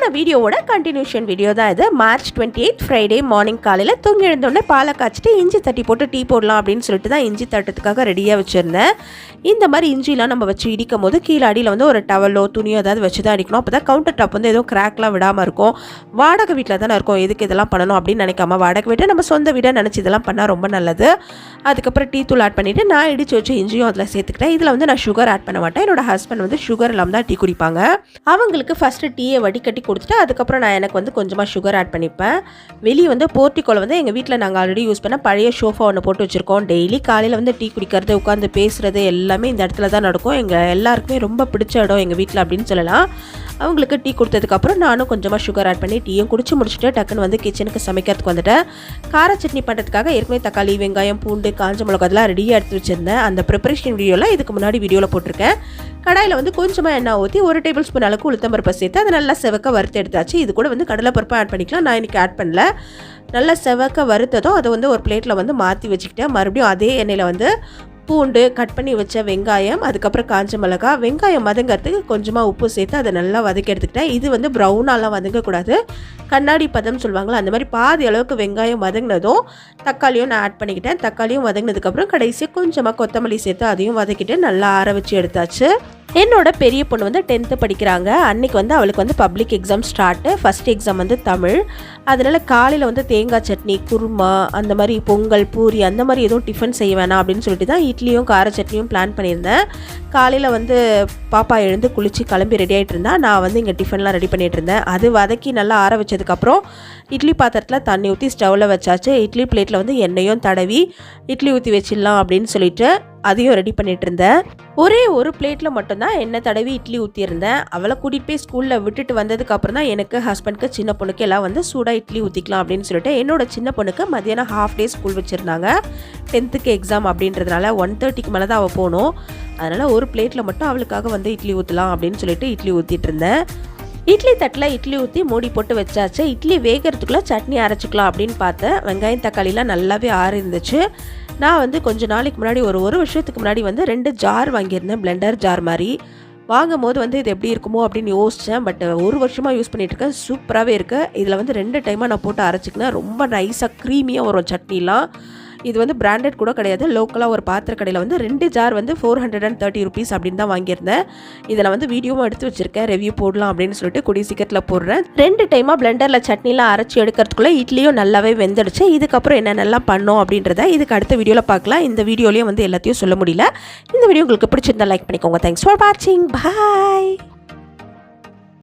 போன வீடியோவோட continuation video தான் இது. மார்ச் 28 ஃப்ரைடே மார்னிங் காலையில் தூங்கி எழுந்தோடனே பாலை காய்ச்சிட்டு இஞ்சி தட்டி போட்டு டீ போடலாம் அப்படின்னு சொல்லிட்டு தான் இஞ்சி தட்டுறதுக்காக ரெடியாக வச்சுருந்தேன். இந்த மாதிரி இஞ்சிலாம் நம்ம வச்சு இடிக்கும் போது கீழே அடியில் வந்து ஒரு டவலோ துணியோ ஏதாவது வச்சு தான் அடிக்கணும். அப்போ தான் கவுண்டர் டாப் வந்து எதுவும் கிராக்லாம் விடாமல் இருக்கும். வாடகை வீட்டில் தானே இருக்கும், எதுக்கு இதெல்லாம் பண்ணணும் அப்படின்னு நினைக்காம வாடகை வீட்டை நம்ம சொந்த வீடாக நினச்சி இதெல்லாம் பண்ணால் ரொம்ப நல்லது. அதுக்கப்புறம் டீ தூள் ஆட் பண்ணிவிட்டு நான் இடிச்சு வச்சு இஞ்சியும் அதில் சேர்த்துக்கிட்டேன். இதில் வந்து நான் சுகர் ஆட் பண்ண மாட்டேன். என்னோட ஹஸ்பண்ட் வந்து சுகர் இல்லாமல் தான் டீ குடிப்பாங்க. அவங்களுக்கு ஃபஸ்ட்டு டீயை வடிகட்டி கொடுத்துட்டு அதுக்கப்புறம் நான் எனக்கு வந்து கொஞ்சமாக சுகர் ஆட் பண்ணிப்பேன். வெளியே வந்து போர்ட்டிக்கோல வந்து எங்கள் வீட்டில் நாங்கள் ஆல்ரெடி யூஸ் பண்ண பழைய ஷோஃபா ஒன்று போட்டு வச்சுருக்கோம். டெய்லி காலையில் வந்து டீ குடிக்கிறது, உட்காந்து பேசுகிறது எல்லாமே இந்த இடத்துல தான் நடக்கும். எங்கள் எல்லாருக்குமே ரொம்ப பிடிச்ச இடம் எங்கள் வீட்டில் அப்படின்னு சொல்லலாம். அவங்களுக்கு டீ கொடுத்ததுக்கப்புறம் நானும் கொஞ்சமாக சுகர் ஆட் பண்ணி டீயும் குடிச்சு முடிச்சுட்டு டக்குன்னு வந்து கிச்சனுக்கு சமைக்கிறதுக்கு வந்துட்டேன். கார சட்னி பண்ணுறதுக்காக ஏற்கனவே தக்காளி, வெங்காயம், பூண்டு, காஞ்ச மிளகா அதெல்லாம் ரெடியாக எடுத்து வச்சுருந்தேன். அந்த ப்ரிப்பரேஷன் வீடியோலாம் இதுக்கு முன்னாடி வீடியோவில் போட்டிருக்கேன். கடாயில் வந்து கொஞ்சமாக எண்ணெய் ஊற்றி 1 டேபிள் ஸ்பூன் அளவுக்கு உளுத்தம்பருப்பை சேர்த்து அதை நல்லா செவக்க வறுத்து எடுத்தாச்சு. இது கூட வந்து கடலைப்பருப்பை ஆட் பண்ணிக்கலாம். நான் இன்றைக்கி ஆட் பண்ணல. நல்லா செவக்க வறுத்ததும் அதை வந்து ஒரு பிளேட்டில் வந்து மாற்றி வச்சுக்கிட்டேன். மறுபடியும் அதே எண்ணெயில் வந்து பூண்டு, கட் பண்ணி வச்ச வெங்காயம், அதுக்கப்புறம் காஞ்ச மிளகா, வெங்காயம் வதங்கிறதுக்கு கொஞ்சமாக உப்பு சேர்த்து அதை நல்லா வதக்கி எடுத்துக்கிட்டேன். இது வந்து ப்ரௌனாலாம் வதங்கக்கூடாது, கண்ணாடி பதம் சொல்லுவாங்களா அந்த மாதிரி பாதி அளவுக்கு வெங்காயம் வதங்கினதும் தக்காளியும் நான் ஆட் பண்ணிக்கிட்டேன். தக்காளியும் வதங்கினதுக்கப்புறம் கடைசியாக கொஞ்சமாக கொத்தமல்லி சேர்த்து அதையும் வதக்கிட்டு நல்லா ஆற வச்சு எடுத்தாச்சு. என்னோட பெரிய பொண்ணு வந்து 10th படிக்கிறாங்க. அன்றைக்கி வந்து அவளுக்கு வந்து public exam start. First exam வந்து தமிழ். அதனால் காலையில் வந்து தேங்காய் சட்னி, குருமா, அந்த மாதிரி பொங்கல், பூரி அந்த மாதிரி எதுவும் டிஃபன் செய்ய வேணாம் அப்படின்னு சொல்லிட்டு தான் இட்லியும் கார சட்னியும் பிளான் பண்ணியிருந்தேன். காலையில் வந்து பாப்பா எழுந்து குளித்து கிளம்பி ரெடி ஆகிட்டு இருந்தா. நான் வந்து இங்கே டிஃபன்லாம் ரெடி பண்ணிகிட்டு இருந்தேன். அது வதக்கி நல்லா ஆற வச்சதுக்கப்புறம் இட்லி பாத்திரத்தில் தண்ணி ஊற்றி ஸ்டவ்வில் வச்சாச்சு. இட்லி பிளேட்டில் வந்து எண்ணெயும் தடவி இட்லி ஊற்றி வச்சிடலாம் அப்படின்னு சொல்லிட்டு அதையும் ரெடி பண்ணிகிட்டு இருந்தேன். ஒரே ஒரு பிளேட்டில் மட்டும்தான் எண்ணெய் தடவி இட்லி ஊற்றியிருந்தேன். அவளை கூட்டிகிட்டு போய் ஸ்கூலில் விட்டுட்டு வந்ததுக்கப்புறம் தான் எனக்கு, ஹஸ்பண்டுக்கு, சின்ன பொண்ணுக்கு எல்லாம் வந்து சூடாக இட்லி ஊற்றிக்கலாம் அப்படின்னு சொல்லிட்டு என்னோட சின்ன பொண்ணுக்கு மதியானம் ஹாஃப் டே ஸ்கூல் வச்சுருந்தாங்க. 10th எக்ஸாம் அப்படின்றதுனால 1:30 மேலே தான் அவள் போகணும். அதனால் ஒரு பிளேட்டில் மட்டும் அவளுக்காக வந்து இட்லி ஊற்றலாம் அப்படின்னு சொல்லிட்டு இட்லி ஊற்றிட்டு இருந்தேன். இட்லி தட்டில் இட்லி ஊற்றி மூடி போட்டு வச்சாச்சு. இட்லி வேகிறதுக்குள்ளே சட்னி அரைச்சிக்கலாம் அப்படின்னு பார்த்தேன். வெங்காயம் தக்காளிலாம் நல்லாவே ஆறி இருந்துச்சு. நான் வந்து கொஞ்சம் நாளைக்கு முன்னாடி ஒரு வருஷத்துக்கு முன்னாடி வந்து 2 ஜார் வாங்கியிருந்தேன், பிளெண்டர் ஜார் மாதிரி. வாங்கும் போது வந்து இது எப்படி இருக்குமோ அப்படின்னு யோசித்தேன். பட் 1 வருஷமாக யூஸ் பண்ணிகிட்ருக்கேன். சூப்பராகவே இருக்குது. இதில் வந்து 2 டைமாக நான் போட்டு அரைச்சிக்கினேன். ரொம்ப நைஸாக க்ரீமியாக வரும் சட்னிலாம். இது வந்து பிராண்டட் கூட கிடையாது. லோக்கலாக ஒரு பாத்திர கடையில் வந்து 2 ஜார் வந்து 430 rupees அப்படின்னு தான் வாங்கியிருந்தேன். இதை நான் வந்து வீடியோவும் எடுத்து வச்சுருக்கேன், ரிவ்யூ போடலாம் அப்படின்னு சொல்லிட்டு கூடிய சீக்கிரத்தில் போடுறேன். 2 டைமாக பிளெண்டரில் சட்னிலாம் அரைச்சி எடுக்கிறதுக்குள்ளே இட்லியும் நல்லாவே வெந்துடுச்சு. இதுக்கப்புறம் என்னென்னலாம் பண்ணோம் அப்படின்றத இதுக்கு அடுத்த வீடியோவில் பார்க்கலாம். இந்த வீடியோலேயும் வந்து எல்லாத்தையும் சொல்ல முடியல. இந்த வீடியோ உங்களுக்கு பிடிச்சிருந்தா லைக் பண்ணிக்கோங்க. தேங்க்ஸ் ஃபார் வாட்சிங். பாய்.